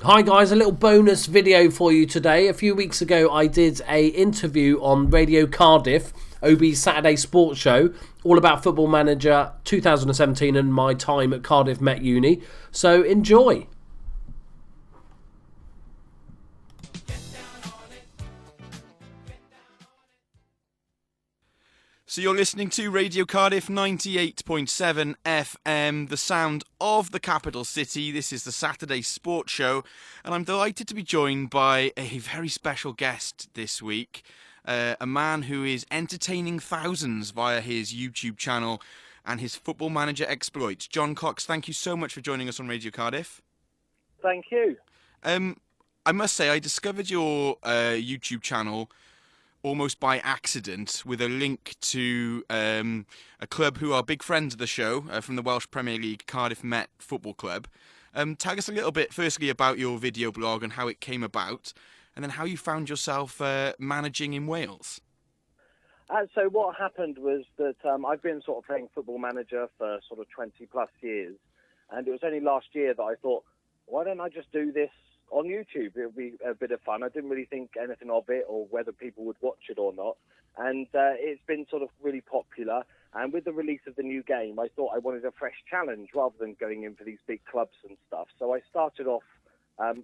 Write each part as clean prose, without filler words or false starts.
Hi guys, a little bonus video for you today. A few weeks ago I did a interview on Radio Cardiff, OB's Saturday sports show, all about Football Manager 2017 and my time at Cardiff Met Uni. So enjoy. So you're listening to Radio Cardiff 98.7 FM, the sound of the capital city. This is the Saturday Sports Show, and I'm delighted to be joined by a very special guest this week, a man who is entertaining thousands via his YouTube channel and his Football Manager exploits. John Cox, thank you so much for joining us on Radio Cardiff. Thank you. I must say, I discovered your YouTube channel almost by accident with a link to a club who are big friends of the show from the Welsh Premier League, Cardiff Met Football Club. Tell us a little bit, firstly, about your video blog and how it came about, and then how you found yourself managing in Wales. So what happened was that I've been sort of playing Football Manager for sort of 20 plus years, and it was only last year that I thought, why don't I just do this on YouTube? It would be a bit of fun. I didn't really think anything of it or whether people would watch it or not. And it's been sort of really popular. And with the release of the new game, I thought I wanted a fresh challenge rather than going in for these big clubs and stuff. So I started off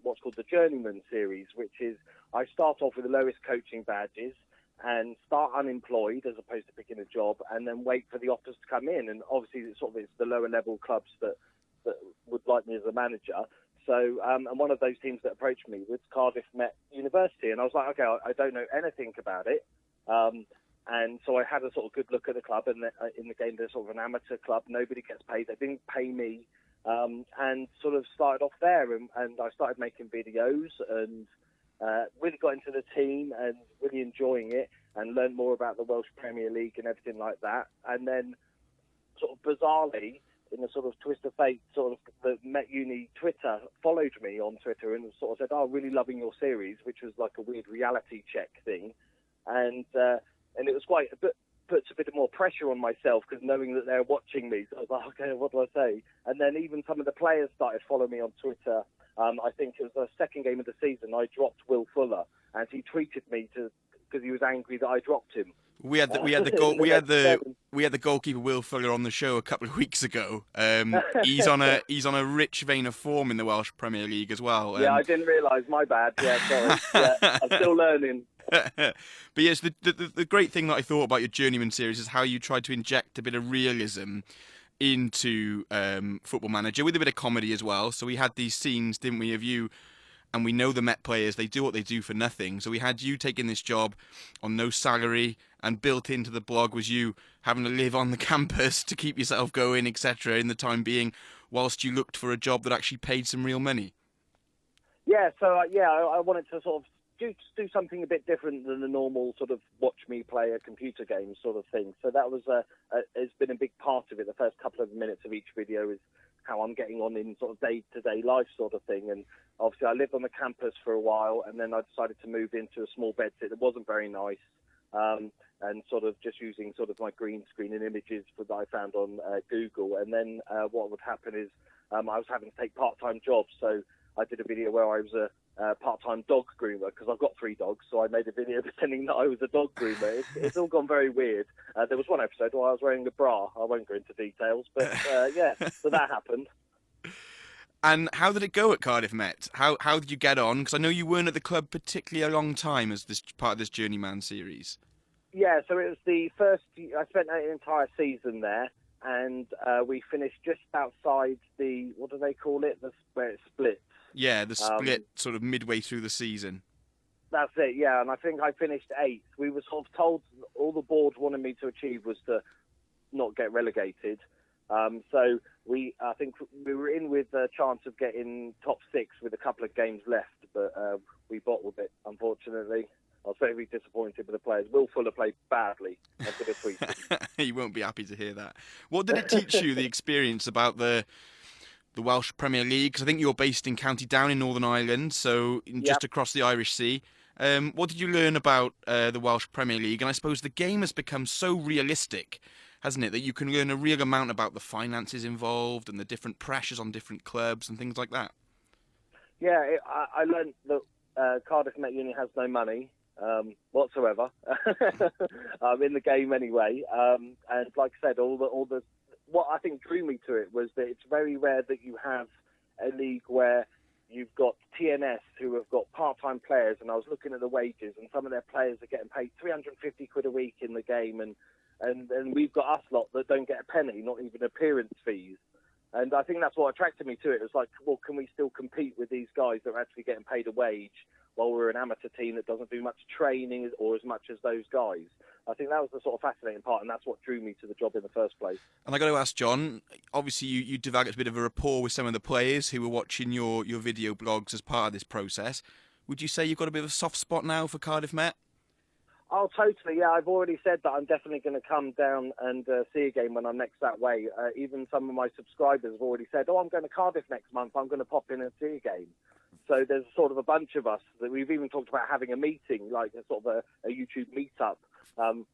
what's called the Journeyman series, which is I start off with the lowest coaching badges and start unemployed as opposed to picking a job, and then wait for the offers to come in. And obviously it's the lower level clubs that would like me as a manager. So, and one of those teams that approached me was Cardiff Met University, and I was like, okay, I don't know anything about it. And so I had a sort of good look at the club, and in the game, they're sort of an amateur club. Nobody gets paid. They didn't pay me, and sort of started off there. And I started making videos and really got into the team and really enjoying it and learned more about the Welsh Premier League and everything like that. And then sort of bizarrely, in a sort of twist of fate, sort of the Met Uni Twitter followed me on Twitter and sort of said, "Oh, really loving your series," which was like a weird reality check thing, and it was quite puts a bit more pressure on myself because knowing that they're watching me. So I was like, okay, what do I say? And then even some of the players started following me on Twitter. I think it was the second game of the season. I dropped Will Fuller, and he tweeted me because he was angry that I dropped him. We had the goalkeeper Will Fuller on the show a couple of weeks ago. He's on a rich vein of form in the Welsh Premier League as well. Yeah, I didn't realise. My bad. Yeah, sorry. Yeah, I'm still learning. But yes, the great thing that I thought about your Journeyman series is how you tried to inject a bit of realism into Football Manager with a bit of comedy as well. So we had these scenes, didn't we, of you. And we know the Met players, they do what they do for nothing. So we had you taking this job on no salary, and built into the blog was you having to live on the campus to keep yourself going, etc. in the time being, whilst you looked for a job that actually paid some real money. Yeah, so I wanted to sort of do something a bit different than the normal sort of watch me play a computer game sort of thing. So that was it's been a big part of it. The first couple of minutes of each video is how I'm getting on in sort of day-to-day life sort of thing. And obviously I lived on the campus for a while, and then I decided to move into a small bedsit that wasn't very nice, and sort of just using sort of my green screen and images that I found on Google. And then what would happen is I was having to take part-time jobs. So I did a video where I was a part-time dog groomer because I've got 3 dogs, so I made a video pretending that I was a dog groomer. It's all gone very weird. There was one episode where I was wearing a bra. I won't go into details, but yeah, so that happened. And how did it go at Cardiff Met? How did you get on? Because I know you weren't at the club particularly a long time as this part of this Journeyman series. Yeah, so it was the first. I spent an entire season there, and we finished just outside the, what do they call it? Where it splits. Yeah, the split sort of midway through the season. That's it, yeah, and I think I finished 8th. We were sort of told all the board wanted me to achieve was to not get relegated. So I think we were in with a chance of getting top 6 with a couple of games left, but we bottled it, unfortunately. I was very disappointed with the players. Will Fuller played badly. I could have tweeted. He won't be happy to hear that. What did it teach you, the experience about the Welsh Premier League? Because I think you're based in County Down in Northern Ireland, so just across the Irish Sea. What did you learn about the Welsh Premier League? And I suppose the game has become so realistic, hasn't it, that you can learn a real amount about the finances involved and the different pressures on different clubs and things like that. I learned that Cardiff Met Uni has no money whatsoever in the game anyway. And like I said, all the what I think drew me to it was that it's very rare that you have a league where you've got TNS who have got part-time players, and I was looking at the wages, and some of their players are getting paid 350 quid a week in the game, and we've got us lot that don't get a penny, not even appearance fees. And I think that's what attracted me to it. It was like, well, can we still compete with these guys that are actually getting paid a wage while we're an amateur team that doesn't do much training or as much as those guys? I think that was the sort of fascinating part, and that's what drew me to the job in the first place. And I got to ask John, obviously you developed a bit of a rapport with some of the players who were watching your video blogs as part of this process. Would you say you've got a bit of a soft spot now for Cardiff Met? Oh, totally, yeah. I've already said that I'm definitely going to come down and see a game when I'm next that way. Even some of my subscribers have already said, I'm going to Cardiff next month. I'm going to pop in and see a game. So there's sort of a bunch of us that we've even talked about having a meeting, like a sort of a YouTube meetup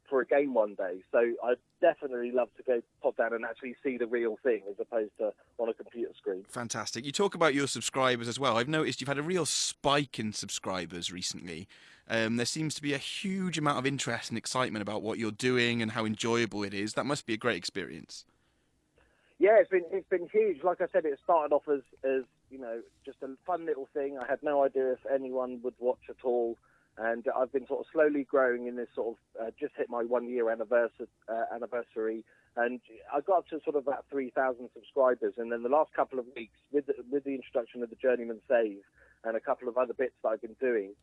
for a game one day. So I'd definitely love to go pop down and actually see the real thing as opposed to on a computer screen. Fantastic. You talk about your subscribers as well. I've noticed you've had a real spike in subscribers recently. There seems to be a huge amount of interest and excitement about what you're doing and how enjoyable it is. That must be a great experience. Yeah, it's been huge. Like I said, it started off as just a fun little thing. I had no idea if anyone would watch at all, and I've been sort of slowly growing in this sort of just hit my 1 year anniversary, and I got up to sort of about 3,000 subscribers. And then the last couple of weeks, with the introduction of the Journeyman Save and a couple of other bits that I've been doing,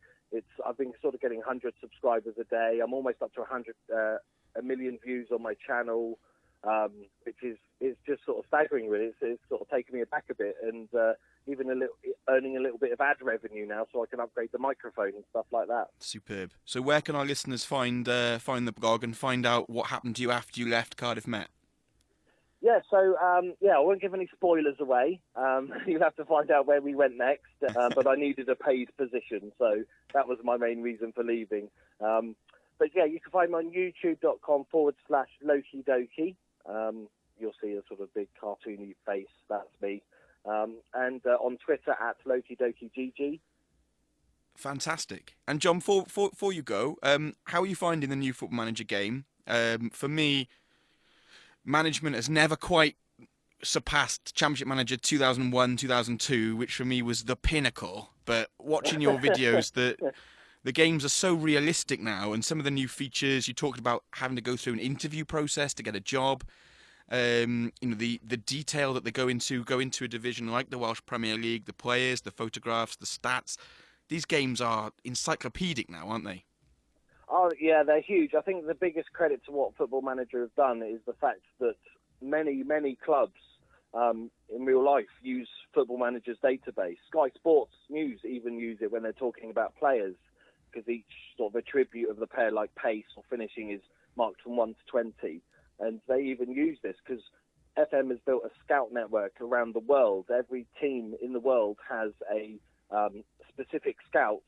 I've been sort of getting 100 subscribers a day. I'm almost up to 1 million views on my channel, which is just sort of staggering, really. It's sort of taken me aback a bit, and even earning a little bit of ad revenue now, so I can upgrade the microphone and stuff like that. Superb. So where can our listeners find the blog and find out what happened to you after you left Cardiff Met? Yeah, so I won't give any spoilers away. You'll have to find out where we went next. But I needed a paid position, so that was my main reason for leaving. But yeah, you can find me on youtube.com/Loki Doki. You'll see a sort of big cartoony face. That's me. And on Twitter @LokiDokiGG. Fantastic. And John, before you go, how are you finding the new Football Manager game? For me, management has never quite surpassed Championship Manager 2001, 2002, which for me was the pinnacle. But watching your videos, the games are so realistic now, and some of the new features, you talked about having to go through an interview process to get a job. The detail that they go into a division like the Welsh Premier League, the players, the photographs, the stats. These games are encyclopedic now, aren't they? Oh, yeah, they're huge. I think the biggest credit to what Football Manager have done is the fact that many, many clubs in real life use Football Manager's database. Sky Sports News even use it when they're talking about players, because each sort of attribute of the player, like pace or finishing, is marked from 1 to 20. And they even use this because FM has built a scout network around the world. Every team in the world has a specific scout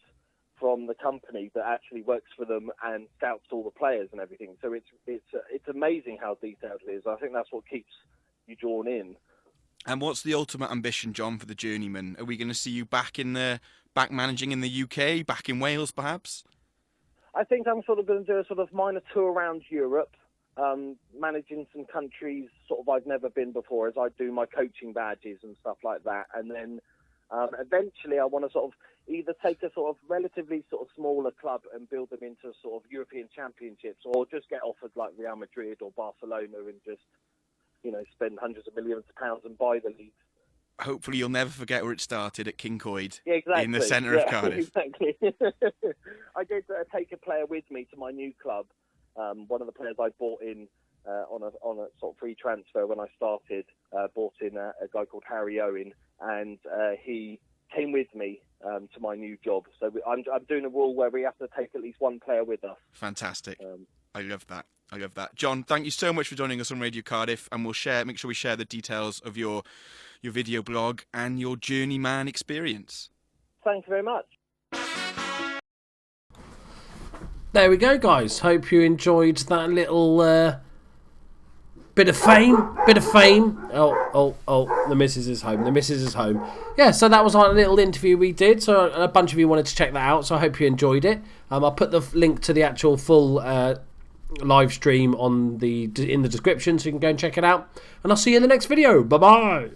from the company that actually works for them and scouts all the players and everything. So it's amazing how detailed it is. I think that's what keeps you drawn in. And what's the ultimate ambition, John, for the Journeyman? Are we going to see you back managing in the UK, back in Wales, perhaps? I think I'm sort of going to do a sort of minor tour around Europe, managing some countries sort of I've never been before, as I do my coaching badges and stuff like that. And then eventually I want to sort of either take a sort of relatively sort of smaller club and build them into sort of European championships, or just get offered like Real Madrid or Barcelona and just, spend hundreds of millions of pounds and buy the leagues. Hopefully you'll never forget where it started at King Coyd, yeah, exactly. in the centre of Cardiff. Exactly. I did take a player with me to my new club. One of the players I bought in on a sort of free transfer when I started, bought in a guy called Harry Owen, and he came with me to my new job. So I'm doing a rule where we have to take at least one player with us. Fantastic. I love that. John, thank you so much for joining us on Radio Cardiff, and we'll make sure we share the details of your video blog and your journeyman experience. Thank you very much. There we go, guys. Hope you enjoyed that little Bit of fame. Oh, the missus is home. Yeah, so that was our little interview we did. So a bunch of you wanted to check that out, so I hope you enjoyed it. I'll put the link to the actual full live stream in the description, so you can go and check it out. And I'll see you in the next video. Bye-bye.